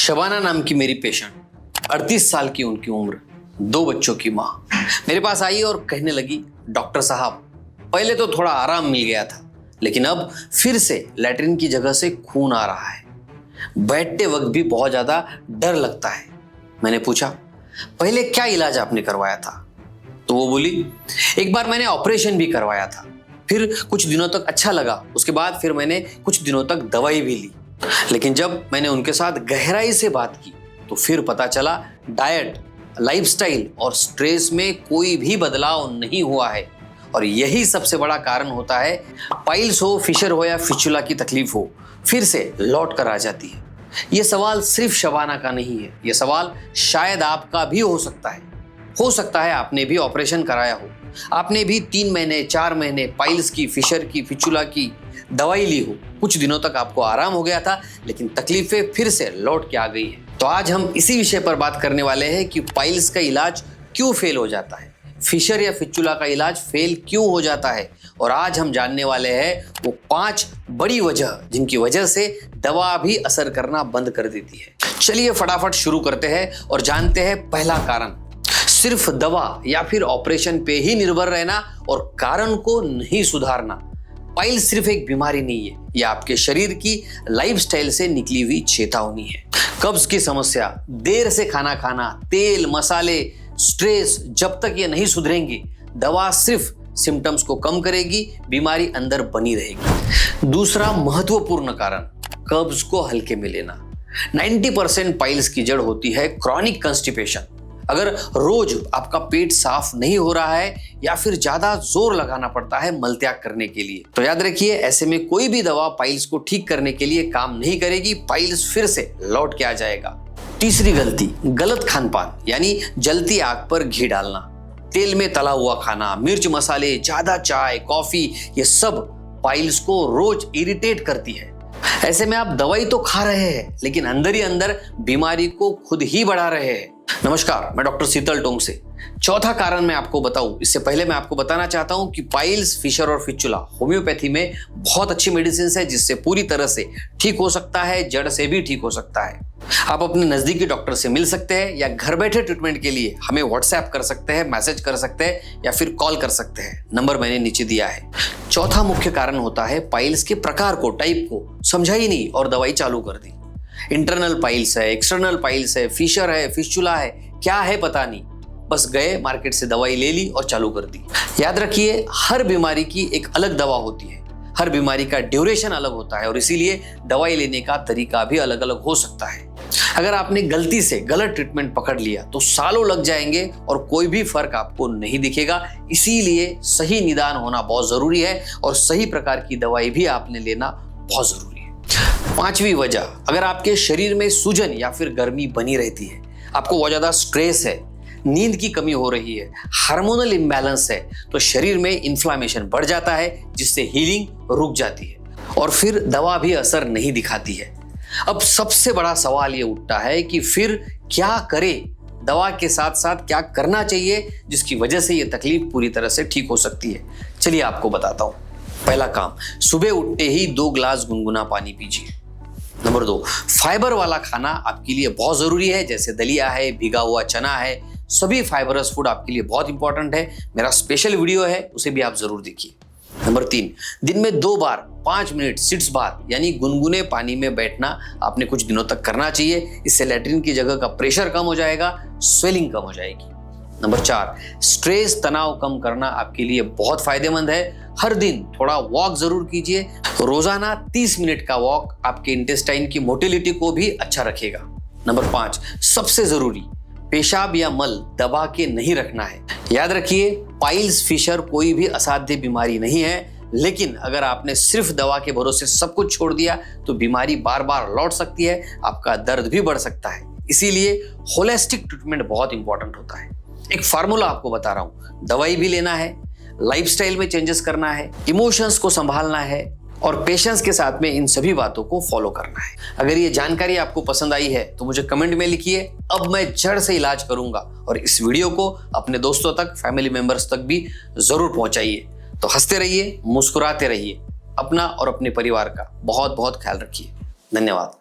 शबाना नाम की मेरी पेशेंट, 38 साल की उनकी उम्र, 2 बच्चों की माँ, मेरे पास आई और कहने लगी, डॉक्टर साहब पहले तो थोड़ा आराम मिल गया था, लेकिन अब फिर से लैट्रिन की जगह से खून आ रहा है। बैठते वक्त भी बहुत ज्यादा डर लगता है। मैंने पूछा, पहले क्या इलाज आपने करवाया था? तो वो बोली, एक बार मैंने ऑपरेशन भी करवाया था, फिर कुछ दिनों तक अच्छा लगा, उसके बाद फिर मैंने कुछ दिनों तक दवाई भी ली, लेकिन जब मैंने उनके साथ गहराई से बात की तो फिर पता चला डाइट, लाइफस्टाइल और स्ट्रेस में कोई भी बदलाव नहीं हुआ है। और यही सबसे बड़ा कारण होता है, पाइल्स हो, फिशर हो या फिस्टुला की तकलीफ हो, फिर से लौट कर आ जाती है। ये सवाल सिर्फ शबाना का नहीं है, ये सवाल शायद आपका भी हो सकता है। हो सकता है आपने भी ऑपरेशन कराया हो, आपने भी 3 महीने 4 महीने पाइल्स की, फिशर की, फिस्टुला की दवाई ली हो, कुछ दिनों तक आपको आराम हो गया था, लेकिन तकलीफें फिर से लौट के आ गई है। तो आज हम इसी विषय पर बात करने वाले हैं कि पाइल्स का इलाज क्यों फेल हो जाता है, फिशर या फिस्टुला का इलाज फेल क्यों हो जाता है, और आज हम जानने वाले हैं वो 5 बड़ी वजह जिनकी वजह से दवा भी असर करना बंद कर देती है। चलिए फटाफट शुरू करते हैं और जानते हैं पहला कारण, सिर्फ दवा या फिर ऑपरेशन पे ही निर्भर रहना और कारण को नहीं सुधारना। पाइल्स सिर्फ एक बीमारी नहीं है, यह आपके शरीर की लाइफस्टाइल से निकली हुई चेतावनी है। कब्ज की समस्या, देर से खाना खाना, तेल, मसाले, स्ट्रेस, जब तक ये नहीं सुधरेंगे, दवा सिर्फ सिम्टम्स को कम करेगी, बीमारी अंदर बनी रहेगी। दूसरा महत्वपूर्ण कारण, कब्ज को हल्के में लेना। 90% पाइल्स की जड़ होती है क्रॉनिक कंस्टिपेशन। अगर रोज आपका पेट साफ नहीं हो रहा है या फिर ज्यादा जोर लगाना पड़ता है मलत्याग करने के लिए, तो याद रखिए ऐसे में कोई भी दवा पाइल्स को ठीक करने के लिए काम नहीं करेगी, पाइल्स फिर से लौट के आ जाएगा। तीसरी गलती, गलत खानपान, यानी जलती आग पर घी डालना, तेल में तला हुआ खाना, मिर्च मसाले, ज्यादा चाय, कॉफी, ये सब पाइल्स को रोज इरिटेट करती है। ऐसे में आप दवाई तो खा रहे हैं, लेकिन अंदर ही अंदर बीमारी को खुद ही बढ़ा रहे हैं। नमस्कार, मैं डॉक्टर शीतल टोंग से। चौथा कारण मैं आपको बताऊं, इससे पहले मैं आपको बताना चाहता हूं कि पाइल्स, फिशर और फिस्टुला होम्योपैथी में बहुत अच्छी मेडिसिन है, जिससे पूरी तरह से ठीक हो सकता है, जड़ से भी ठीक हो सकता है। आप अपने नजदीकी डॉक्टर से मिल सकते हैं या घर बैठे ट्रीटमेंट के लिए हमें व्हाट्सएप कर सकते हैं, मैसेज कर सकते हैं या फिर कॉल कर सकते हैं। नंबर मैंने नीचे दिया है। चौथा मुख्य कारण होता है पाइल्स के प्रकार को, टाइप को समझा ही नहीं और दवाई चालू कर दी। इंटरनल पाइल्स है, एक्सटर्नल पाइल्स है, फिशर है, फिस्टुला है, क्या है पता नहीं, बस गए मार्केट से दवाई ले ली और चालू कर दी। याद रखिए हर बीमारी की एक अलग दवा होती है, हर बीमारी का ड्यूरेशन अलग होता है और इसीलिए दवाई लेने का तरीका भी अलग अलग हो सकता है। अगर आपने गलती से गलत ट्रीटमेंट पकड़ लिया तो सालों लग जाएंगे और कोई भी फर्क आपको नहीं दिखेगा। इसीलिए सही निदान होना बहुत जरूरी है और सही प्रकार की दवाई भी आपने लेना बहुत जरूरी है। 5वीं वजह, अगर आपके शरीर में सूजन या फिर गर्मी बनी रहती है, आपको बहुत ज्यादा स्ट्रेस है, नींद की कमी हो रही है, हार्मोनल इम्बैलेंस है, तो शरीर में इन्फ्लामेशन बढ़ जाता है, जिससे हीलिंग रुक जाती है और फिर दवा भी असर नहीं दिखाती है। अब सबसे बड़ा सवाल ये उठता है कि फिर क्या करें, दवा के साथ साथ क्या करना चाहिए जिसकी वजह से ये तकलीफ पूरी तरह से ठीक हो सकती है। चलिए आपको बताता हूं। पहला काम, सुबह उठते ही 2 गिलास गुनगुना पानी पीजिए। नंबर 2, फाइबर वाला खाना आपके लिए बहुत जरूरी है, जैसे दलिया है, भिगा हुआ चना है, सभी फाइबरस फूड आपके लिए बहुत इंपॉर्टेंट है। मेरा स्पेशल वीडियो है, उसे भी आप जरूर देखिए। नंबर 3, दिन में 2 बार 5 मिनट सिट्स बाथ यानी गुनगुने पानी में बैठना आपने कुछ दिनों तक करना चाहिए। इससे लैट्रिन की जगह का प्रेशर कम हो जाएगा, स्वेलिंग कम हो जाएगी। नंबर 4, स्ट्रेस, तनाव कम करना आपके लिए बहुत फायदेमंद है। हर दिन थोड़ा वॉक जरूर कीजिए। रोजाना 30 मिनट का वॉक आपके इंटेस्टाइन की मोटिलिटी को भी अच्छा रखेगा। नंबर 5, सबसे जरूरी, पेशाब या मल दबा के नहीं रखना है। याद रखिए पाइल्स, फिशर कोई भी असाध्य बीमारी नहीं है, लेकिन अगर आपने सिर्फ दवा के भरोसे सब कुछ छोड़ दिया तो बीमारी बार बार लौट सकती है, आपका दर्द भी बढ़ सकता है। इसीलिए होलिस्टिक ट्रीटमेंट बहुत इंपॉर्टेंट होता है। एक फार्मूला आपको बता रहा हूं, दवाई भी लेना है, लाइफस्टाइल में चेंजेस करना है, इमोशंस को संभालना है और पेशेंस के साथ में इन सभी बातों को फॉलो करना है। अगर ये जानकारी आपको पसंद आई है तो मुझे कमेंट में लिखिए, अब मैं जड़ से इलाज करूंगा। और इस वीडियो को अपने दोस्तों तक, फैमिली मेंबर्स तक भी जरूर पहुंचाइए। तो हंसते रहिए, मुस्कुराते रहिए, अपना और अपने परिवार का बहुत बहुत ख्याल रखिए। धन्यवाद।